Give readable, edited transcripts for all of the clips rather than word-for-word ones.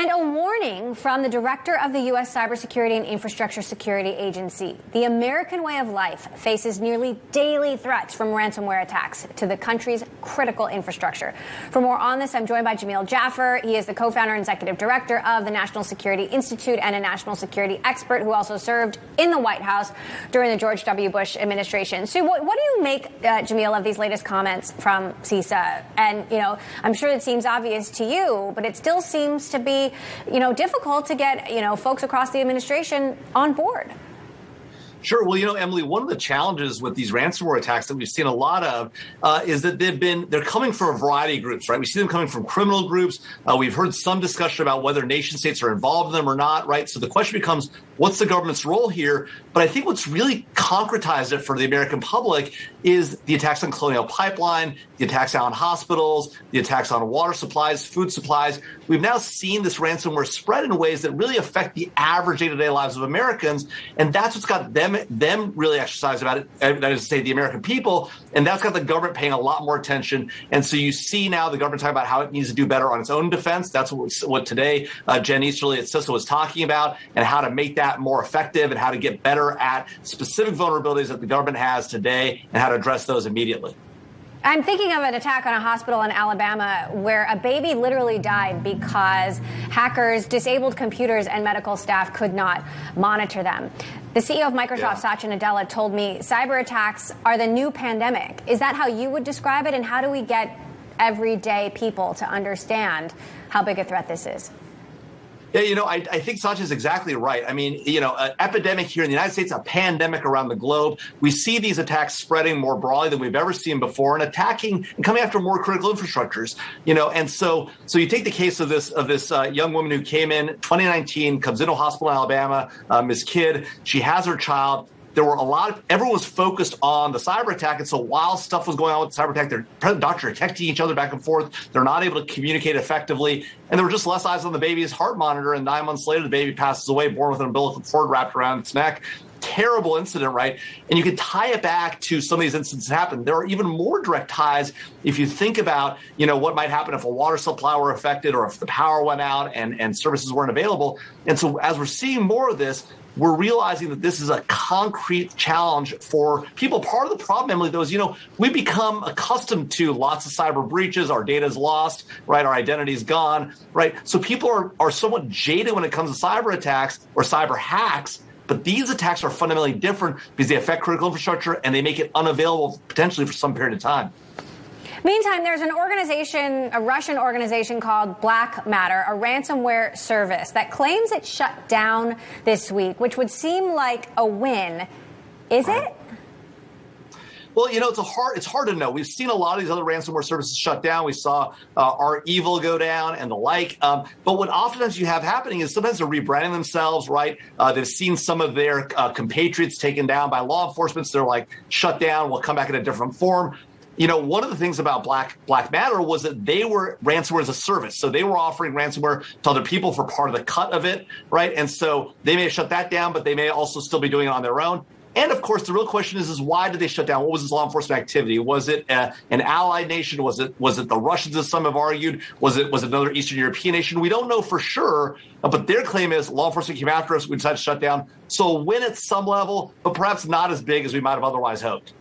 And a warning from the director of the U.S. Cybersecurity and Infrastructure Security Agency. The American way of life faces nearly daily threats from ransomware attacks to the country's critical infrastructure. For more on this, I'm joined by Jamil Jaffer. He is the co-founder and executive director of the National Security Institute and a national security expert who also served in the White House during the George W. Bush administration. So what do you make, Jamil, of these latest comments from CISA? And, I'm sure it seems obvious to you, but it still seems to be difficult to get, folks across the administration on board. Sure. Well, Emily, one of the challenges with these ransomware attacks that we've seen a lot of is that they're coming from a variety of groups, right? We see them coming from criminal groups. We've heard some discussion about whether nation states are involved in them or not, right? So the question becomes, what's the government's role here? But I think what's really concretized it for the American public is the attacks on Colonial Pipeline, the attacks on hospitals, the attacks on water supplies, food supplies. We've now seen this ransomware spread in ways that really affect the average day-to-day lives of Americans. And that's what's got them really exercise about it, that is to say the American people, and that's got the government paying a lot more attention. And so you see now the government talking about how it needs to do better on its own defense. That's what today Jen Easterly at CISA was talking about, and how to make that more effective and how to get better at specific vulnerabilities that the government has today and how to address those immediately. I'm thinking of an attack on a hospital in Alabama where a baby literally died because hackers disabled computers and medical staff could not monitor them. The CEO of Microsoft, Satya Nadella, told me cyber attacks are the new pandemic. Is that how you would describe it? And how do we get everyday people to understand how big a threat this is? Yeah, I think Satya's exactly right. I mean, an epidemic here in the United States, a pandemic around the globe. We see these attacks spreading more broadly than we've ever seen before, and attacking and coming after more critical infrastructures. And so you take the case of this young woman who came in 2019, comes into a hospital in Alabama, Ms. Kidd. She has her child. There were everyone was focused on the cyber attack. And so while stuff was going on with the cyber attack, their doctors are texting each other back and forth. They're not able to communicate effectively. And there were just less eyes on the baby's heart monitor. And 9 months later, the baby passes away, born with an umbilical cord wrapped around its neck. Terrible incident, right? And you can tie it back to some of these incidents that happen. There are even more direct ties if you think about, what might happen if a water supply were affected or if the power went out and services weren't available. And so as we're seeing more of this, we're realizing that this is a concrete challenge for people. Part of the problem, Emily, though, is, we become accustomed to lots of cyber breaches. Our data is lost, right? Our identity is gone, right? So people are somewhat jaded when it comes to cyber attacks or cyber hacks. But these attacks are fundamentally different because they affect critical infrastructure and they make it unavailable potentially for some period of time. Meantime, there's a Russian organization called Black Matter, a ransomware service that claims it shut down this week, which would seem like a win. Is it? Well, it's hard to know. We've seen a lot of these other ransomware services shut down. We saw our Evil go down and the like. But what oftentimes you have happening is sometimes they're rebranding themselves, right? They've seen some of their compatriots taken down by law enforcement. So they're like, shut down, we'll come back in a different form. One of the things about Black Matter was that they were ransomware as a service. So they were offering ransomware to other people for part of the cut of it, right? And so they may have shut that down, but they may also still be doing it on their own. And of course, the real question is why did they shut down? What was this law enforcement activity? Was it an allied nation? Was it the Russians, as some have argued? Was it another Eastern European nation? We don't know for sure. But their claim is law enforcement came after us. We decided to shut down. So a win at some level, but perhaps not as big as we might have otherwise hoped.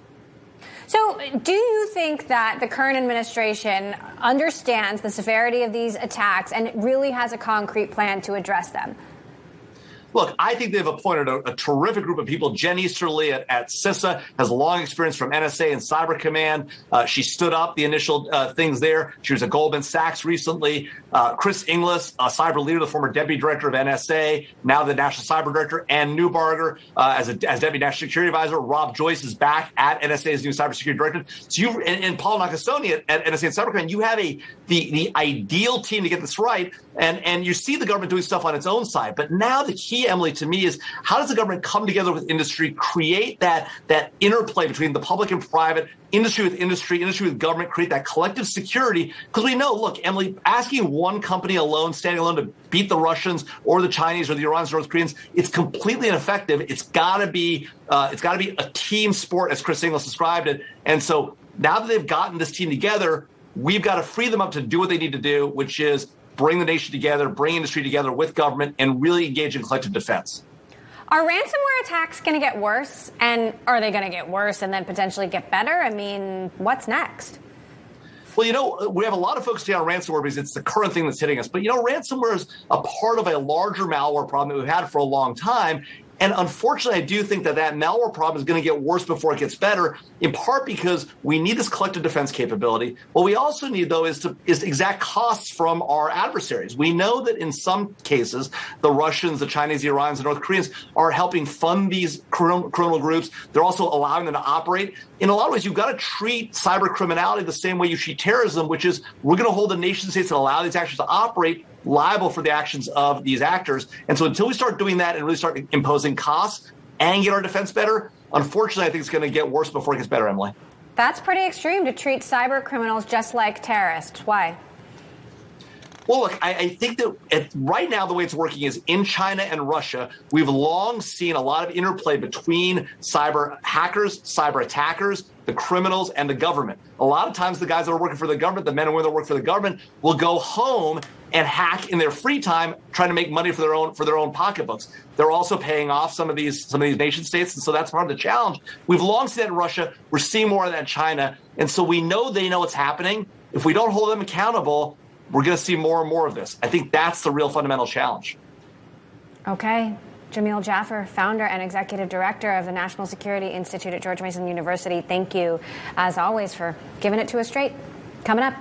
So do you think that the current administration understands the severity of these attacks and really has a concrete plan to address them? Look, I think they've appointed a terrific group of people. Jen Easterly at CISA has long experience from NSA and Cyber Command. She stood up the initial things there. She was at Goldman Sachs recently. Chris Inglis, a cyber leader, the former deputy director of NSA, now the national cyber director, Ann Neubarger as deputy national security advisor. Rob Joyce is back at NSA's new cybersecurity director. So and Paul Nakasone at NSA and Cyber Command. You have the ideal team to get this right. And you see the government doing stuff on its own side. But now the key, Emily, to me is how does the government come together with industry, create that interplay between the public and private, industry with industry, industry with government, create that collective security? Because we know, look, Emily, asking one company alone, standing alone to beat the Russians or the Chinese or the Iranians or North Koreans, it's completely ineffective. It's got to be a team sport, as Chris Inglis described it. And so now that they've gotten this team together, we've got to free them up to do what they need to do, which is bring the nation together, bring industry together with government, and really engage in collective defense. Are ransomware attacks going to get worse? And are they going to get worse and then potentially get better? I mean, what's next? Well, we have a lot of focus on ransomware because it's the current thing that's hitting us. But, ransomware is a part of a larger malware problem that we've had for a long time. And unfortunately, I do think that malware problem is going to get worse before it gets better, in part because we need this collective defense capability. What we also need, though, is exact costs from our adversaries. We know that in some cases, the Russians, the Chinese, the Iranians, the North Koreans are helping fund these criminal groups. They're also allowing them to operate. In a lot of ways, you've got to treat cyber criminality the same way you treat terrorism, which is we're going to hold the nation states that allow these actors to operate liable for the actions of these actors. And so until we start doing that and really start imposing costs and get our defense better, unfortunately, I think it's going to get worse before it gets better, Emily. That's pretty extreme to treat cyber criminals just like terrorists. Why? Well, look, I think that right now the way it's working is in China and Russia, we've long seen a lot of interplay between cyber hackers, cyber attackers, the criminals, and the government. A lot of times the guys that are working for the government, the men and women that work for the government, will go home and hack in their free time, trying to make money for their own pocketbooks. They're also paying off some of these nation states, and so that's part of the challenge. We've long seen that in Russia. We're seeing more of that in China, and so we know they know what's happening. If we don't hold them accountable, we're going to see more and more of this. I think that's the real fundamental challenge. Okay. Jamil Jaffer, founder and executive director of the National Security Institute at George Mason University. Thank you, as always, for giving it to us straight. Coming up.